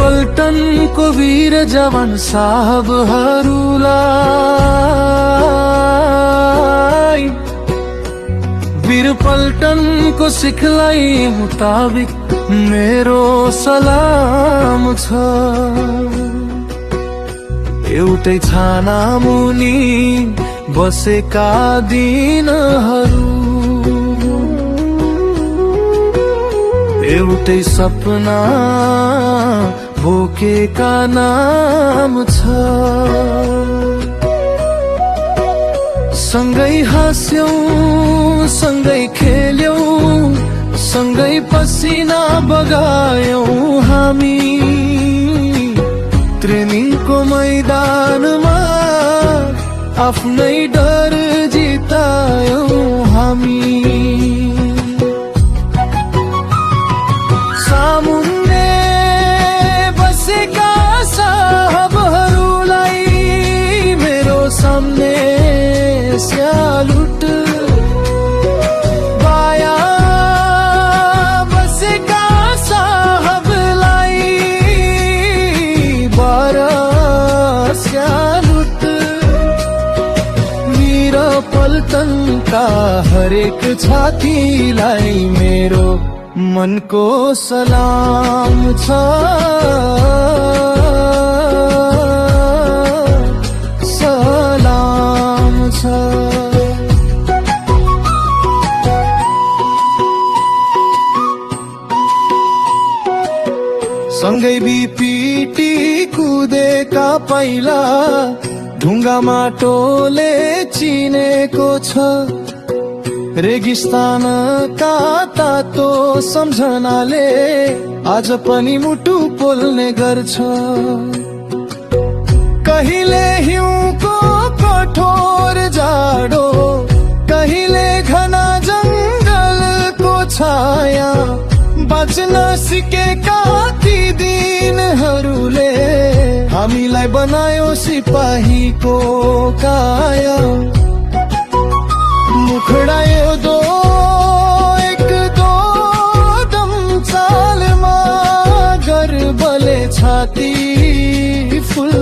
पल्टनको वीर जवान साहबहरूलाई, वीर पल्टनको सिखलाई मुताबिक मेरो सलाम छ। एउटै छाना मुनि बसेका दिनहरू, एउटै सपना बोकेका नाम छ। सँगै हाँस्यौं, सँगै खेल्यौं, सँगै पसिना बगायौं हामी। ट्रेनिङको मैदानमा आफ्नै डर जितायौं हामी। सामुन्ने बसेका साहबहरूलाई मेरो सामने स्यालुट। बाया बसेका साहबलाई बारा स्यालुट। वीर पल्टनका हरेक छातीलाई मेरो मनको सलाम छ। सलाम छ। सँगै बिपिटी कुदेका पहिला ढुङ्गा माटोले चिनेको छ। रेगिस्तानका तातो सम्झनाले आज पनि मुटु पोल्ने गर्छ। कहिले हिउँको कठोर जाडो, कहिले घना जंगलको छाया, बाँच्न सिकेका ती दिनहरूले हामीलाई बनायो सिपाहीको काया। मुखडायो दो एक दो दम चालमा गर्वले छाती फुल